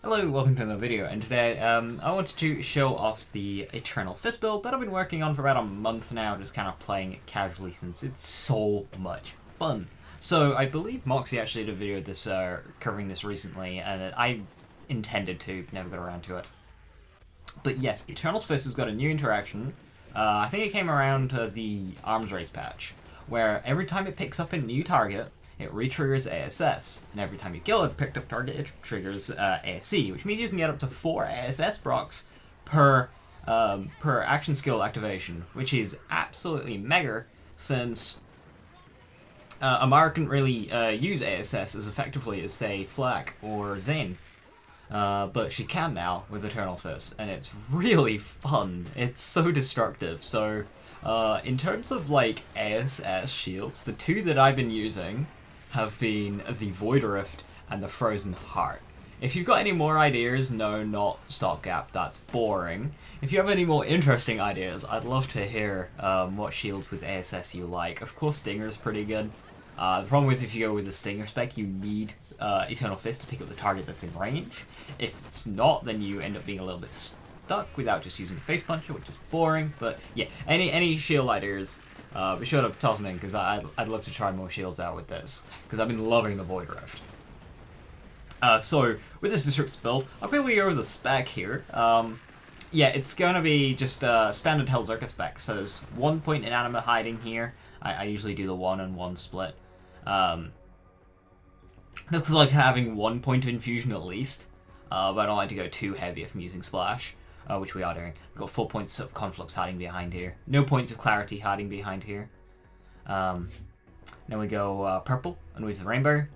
Hello, welcome to another video, and today I wanted to show off the Eternal Fist build that I've been working on for about a month now, just kind of playing it casually since it's so much fun. So I believe Moxie actually did a video this covering this recently, and I intended to, but never got around to it. But yes, Eternal Fist has got a new interaction. I think it came around the arms race patch, where every time it picks up a new target, it re-triggers ASS, and every time you kill a picked up target, it triggers ASC, which means you can get up to 4 ASS procs per action skill activation, which is absolutely mega, since Amara couldn't really use ASS as effectively as, say, Flak or Zane. But she can now with Eternal Fist, and it's really fun. It's so destructive. So, in terms of like ASS shields, the two that I've been using have been the Void Rift and the Frozen Heart. If you've got any more ideas, no, not Stopgap, that's boring. If you have any more interesting ideas, I'd love to hear what shields with ASS you like. Of course, Stinger is pretty good. The problem with if you go with the Stinger spec, you need Eternal Fist to pick up the target that's in range. If it's not, then you end up being a little bit stuck without just using a Face Puncher, which is boring. But yeah, any shield ideas, be sure to toss them in, because I'd love to try more shields out with this, because I've been loving the Void Rift. So, with this Destructive build, I'll quickly go over the spec here. Yeah, it's going to be just a standard Hellzerker spec, so there's 1 point inanimate hiding here. I usually do the 1-on-1 split. Just because I like having 1 point of infusion at least, but I don't like to go too heavy if I'm using Splash. Which we are doing. We've got 4 points of Conflux hiding behind here. No points of Clarity hiding behind here. Then we go Purple, Unweave the Rainbow.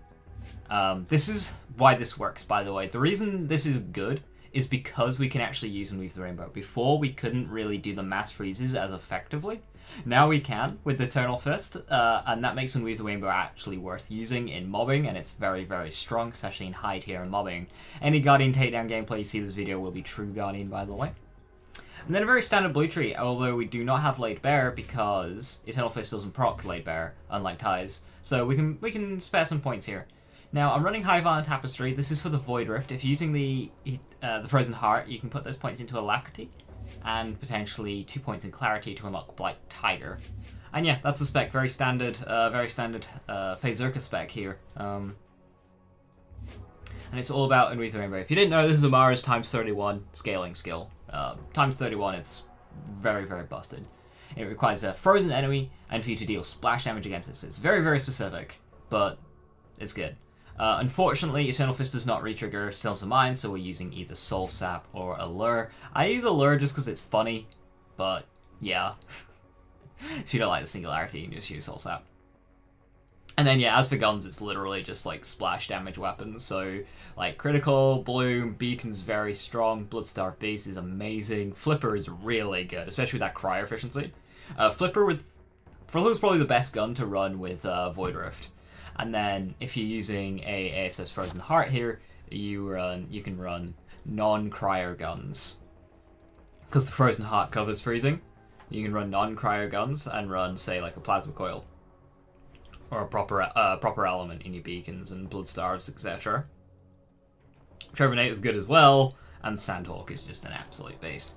This is why this works, by the way. The reason this is good is because we can actually use Unweave the Rainbow. Before, we couldn't really do the mass freezes as effectively. Now we can with Eternal Fist, and that makes Unweave the Rainbow actually worth using in mobbing, and it's very, very strong, especially in high tier mobbing. Any Guardian takedown gameplay you see this video will be true Guardian, by the way. And then a very standard blue tree, although we do not have Laid Bare because Eternal Fist doesn't proc Laid Bare, unlike Ties. So we can spare some points here. Now, I'm running High Violent Tapestry. This is for the Void Rift. If you're using the Frozen Heart, you can put those points into Alacrity, and potentially 2 points in Clarity to unlock Blight Tiger. And yeah, that's the spec. Very standard Phazerka spec here. And it's all about Unweave the Rainbow. If you didn't know, this is Amara's times 31 scaling skill. Times 31, it's very, very busted. It requires a frozen enemy, and for you to deal splash damage against it. So it's very, very specific, but it's good. Unfortunately, Eternal Fist does not re-trigger Stillness of Mind, so we're using either Soul Sap or Allure. I use Allure just because it's funny, but yeah. If you don't like the Singularity, you can just use Soul Sap. And then yeah, as for guns, it's literally just like splash damage weapons, so like Critical, Bloom, Beacon's very strong, Bloodstarved Beast is amazing, Flipper is really good, especially with that cryo efficiency. Flipper's probably the best gun to run with Void Rift. And then if you're using a ASS Frozen Heart here, you can run non-cryo guns. Because the Frozen Heart covers freezing, you can run non-cryo guns and run, say, like a Plasma Coil. Or a proper element in your Beacons and Bloodstarves, etc. Trevenate is good as well, and Sandhawk is just an absolute beast.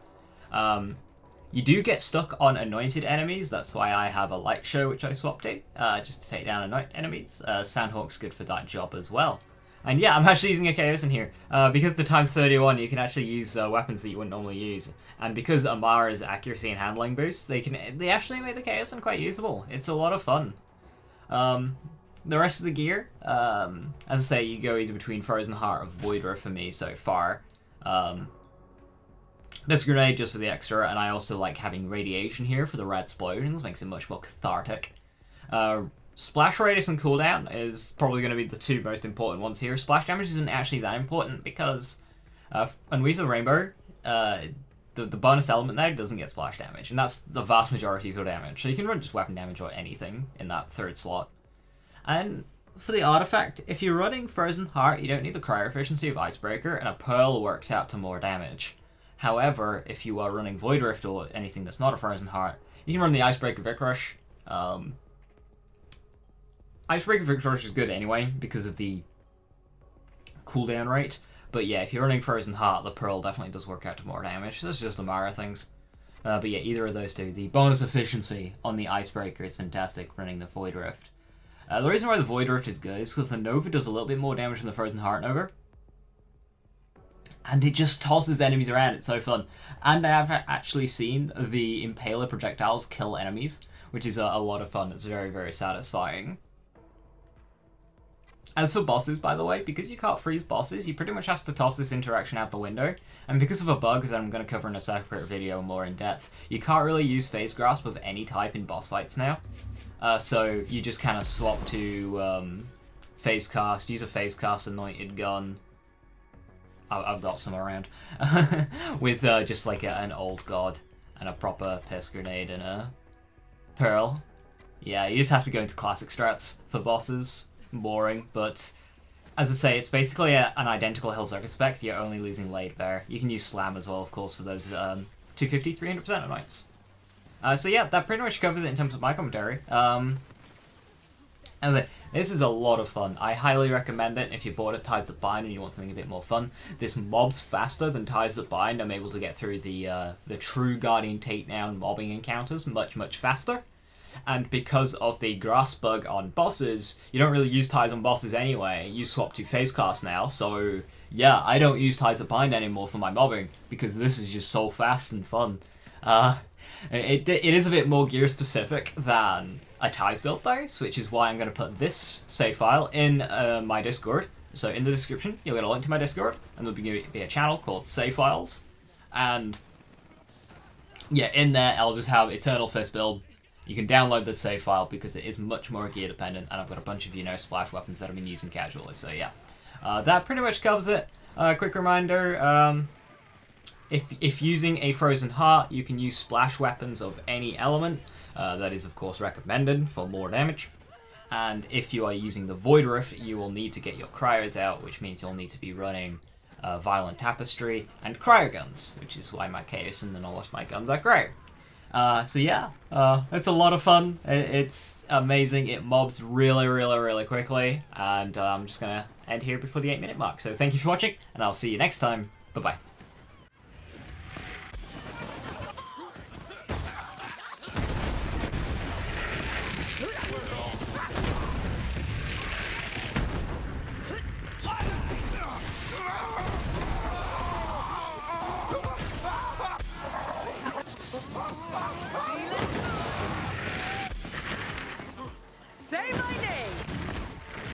You do get stuck on anointed enemies, that's why I have a light show which I swapped to, just to take down anointed enemies. Sandhawk's good for that job as well. And yeah, I'm actually using a Chaos in here. Because the times 31, you can actually use weapons that you wouldn't normally use. And because Amara's accuracy and handling boosts, they actually make the Chaos quite usable. It's a lot of fun. The rest of the gear, as I say, you go either between Frozen Heart or Void Rift for me so far. This grenade just for the extra, and I also like having radiation here for the red explosions, makes it much more cathartic. Splash radius and cooldown is probably going to be the two most important ones here. Splash damage isn't actually that important because Unweave the Rainbow, the bonus element there doesn't get splash damage, and that's the vast majority of your damage. So you can run just weapon damage or anything in that third slot. And for the artifact, if you're running Frozen Heart, you don't need the cryo efficiency of Icebreaker, and a Pearl works out to more damage. However, if you are running Void Rift or anything that's not a Frozen Heart, you can run the Icebreaker Vic Rush. Icebreaker Vic Rush is good anyway because of the cooldown rate. But yeah, if you're running Frozen Heart, the Pearl definitely does work out to more damage. That's just the Mara things. But yeah, either of those two. The bonus efficiency on the Icebreaker is fantastic running the Void Rift. The reason why the Void Rift is good is because the Nova does a little bit more damage than the Frozen Heart Nova. And it just tosses enemies around. It's so fun. And I have actually seen the Impaler projectiles kill enemies, which is a lot of fun. It's very, very satisfying. As for bosses, by the way, because you can't freeze bosses, you pretty much have to toss this interaction out the window. And because of a bug that I'm going to cover in a separate video more in depth, you can't really use Phase Grasp of any type in boss fights now. So you just kind of swap to Phase Cast, use a Phase Cast Anointed Gun. I've got some around. With just like an old god and a proper Piss Grenade and a Pearl. Yeah, you just have to go into classic strats for bosses. Boring, but as I say, it's basically an identical Hill Circuit spec. You're only losing Laid Bear. You can use Slam as well, of course, for those 250, 300% anoints. So yeah, that pretty much covers it in terms of my commentary. As I say, this is a lot of fun. I highly recommend it if you're bored of Ties That Bind and you want something a bit more fun. This mobs faster than Ties That Bind. I'm able to get through the true Guardian Takedown mobbing encounters much, much faster. And because of the grass bug on bosses, you don't really use Ties on bosses anyway. You swap to Phase Cast now, so yeah, I don't use Ties That Bind anymore for my mobbing, because this is just so fast and fun. It is a bit more gear specific than a Ties build though, which is why I'm going to put this save file in my Discord. So in the description, you'll get a link to my Discord, and there'll be a channel called Save Files. And yeah, in there I'll just have Eternal Fist build. You can download the save file because it is much more gear dependent, and I've got a bunch of, splash weapons that I've been using casually, so yeah. That pretty much covers it. Quick reminder, if using a Frozen Heart, you can use splash weapons of any element. That is, of course, recommended for more damage. And if you are using the Void Rift, you will need to get your cryos out, which means you'll need to be running Violent Tapestry and cryo guns, which is why my Chaoson and all of my guns are cryo. So yeah, it's a lot of fun. It's amazing. It mobs really, really, really quickly. And I'm just going to end here before the 8-minute mark. So thank you for watching, and I'll see you next time. Bye-bye.